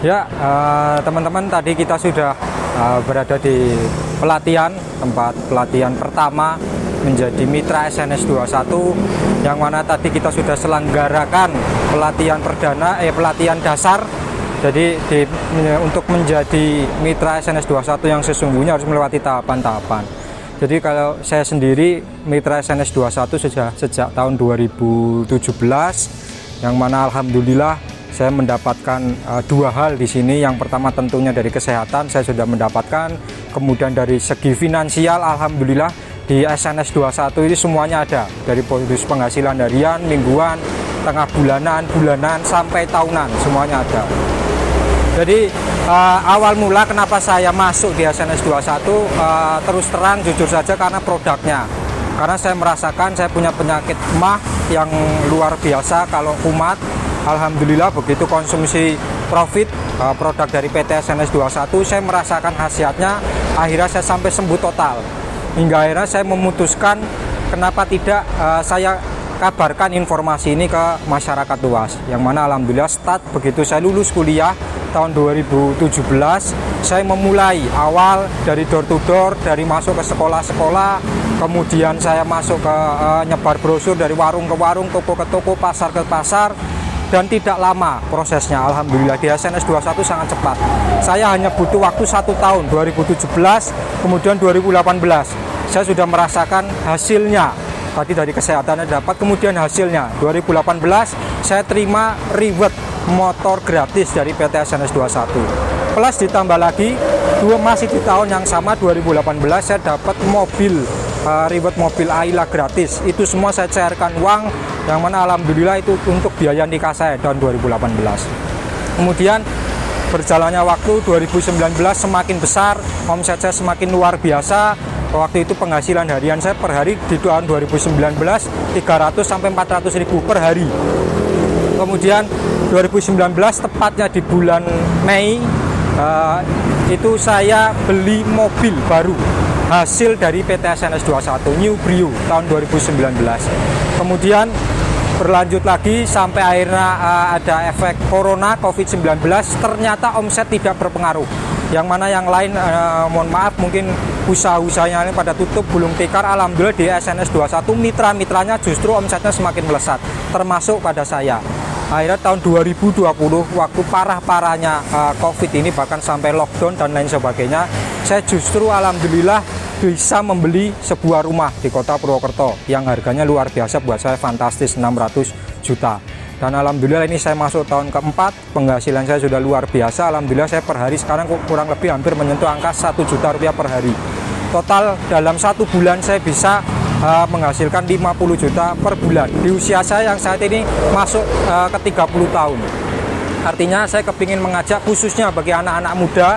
Ya, teman-teman, tadi kita sudah berada di pelatihan, tempat pelatihan pertama menjadi mitra SNS 21, yang mana tadi kita sudah selenggarakan pelatihan perdana, pelatihan dasar. Jadi untuk menjadi mitra SNS 21 yang sesungguhnya harus melewati tahapan-tahapan. Jadi kalau saya sendiri mitra SNS 21 sejak tahun 2017, yang mana alhamdulillah saya mendapatkan dua hal di sini. Yang pertama tentunya dari kesehatan saya sudah mendapatkan, kemudian dari segi finansial alhamdulillah di SNS 21 ini semuanya ada, dari bonus penghasilan harian, mingguan, tengah bulanan sampai tahunan semuanya ada. Jadi awal mula kenapa saya masuk di SNS 21, terus terang jujur saja karena produknya. Karena saya merasakan saya punya penyakit MAH yang luar biasa kalau kumat. Alhamdulillah begitu konsumsi profit produk dari PT SNS 21, saya merasakan khasiatnya. Akhirnya saya sampai sembuh total. Hingga akhirnya saya memutuskan kenapa tidak saya kabarkan informasi ini ke masyarakat luas. Yang mana alhamdulillah start begitu saya lulus kuliah tahun 2017, saya memulai awal dari door to door, dari masuk ke sekolah-sekolah, kemudian saya masuk ke nyebar brosur dari warung ke warung, toko ke toko, pasar ke pasar. Dan tidak lama prosesnya, alhamdulillah di SNS 21 sangat cepat. Saya hanya butuh waktu 1 tahun, 2017, kemudian 2018. Saya sudah merasakan hasilnya. Tadi dari kesehatannya dapat, kemudian hasilnya 2018 saya terima reward motor gratis dari PT SNS 21. Plus ditambah lagi, masih di tahun yang sama 2018 saya dapat mobil, reward mobil Ayla gratis. Itu semua saya cairkan uang, yang mana alhamdulillah itu untuk biaya nikah saya tahun 2018. Kemudian berjalannya waktu 2019 semakin besar, omset saya semakin luar biasa. Waktu itu penghasilan harian saya per hari di tahun 2019 300 sampai 400 ribu per hari. Kemudian 2019 tepatnya di bulan Mei itu saya beli mobil baru hasil dari PT SNS 21 New Brio tahun 2019. Kemudian berlanjut lagi sampai akhirnya ada efek corona COVID-19, ternyata omset tidak berpengaruh. Yang mana yang lain mohon maaf mungkin usaha-usahanya pada tutup, gulung tikar. Alhamdulillah di SNS 21 mitra-mitranya justru omsetnya semakin melesat, termasuk pada saya. Akhirnya tahun 2020 waktu parah-parahnya COVID ini, bahkan sampai lockdown dan lain sebagainya, saya justru alhamdulillah bisa membeli sebuah rumah di kota Purwokerto yang harganya luar biasa buat saya, fantastis, 600 juta. Dan alhamdulillah ini saya masuk tahun keempat, penghasilan saya sudah luar biasa. Alhamdulillah saya per hari sekarang kurang lebih hampir menyentuh angka 1 juta rupiah per hari. Total dalam 1 bulan saya bisa menghasilkan 50 juta per bulan di usia saya yang saat ini masuk ke 30 tahun. Artinya saya kepingin mengajak khususnya bagi anak-anak muda,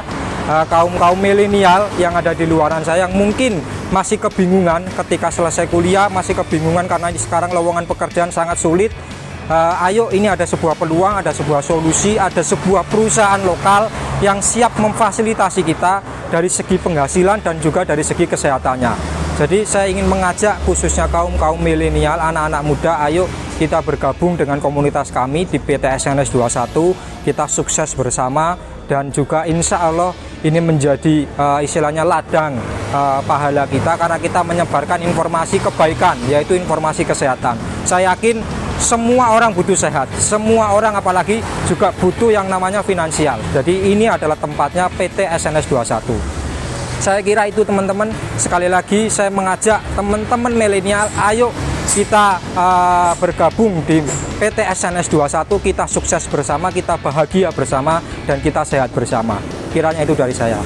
kaum milenial yang ada di luaran saya yang mungkin masih kebingungan ketika selesai kuliah, masih kebingungan karena sekarang lowongan pekerjaan sangat sulit. Ayo, ini ada sebuah peluang, ada sebuah solusi, ada sebuah perusahaan lokal yang siap memfasilitasi kita dari segi penghasilan dan juga dari segi kesehatannya. Jadi saya ingin mengajak khususnya kaum milenial, anak-anak muda, ayo kita bergabung dengan komunitas kami di PT SNS 21, kita sukses bersama. Dan juga insya Allah ini menjadi istilahnya ladang pahala kita, karena kita menyebarkan informasi kebaikan, yaitu informasi kesehatan. Saya yakin semua orang butuh sehat, semua orang apalagi juga butuh yang namanya finansial. Jadi ini adalah tempatnya PT SNS 21. Saya kira itu teman-teman. Sekali lagi saya mengajak teman-teman milenial, ayo kita bergabung di PT SNS 21, kita sukses bersama, kita bahagia bersama, dan kita sehat bersama. Kiranya itu dari saya.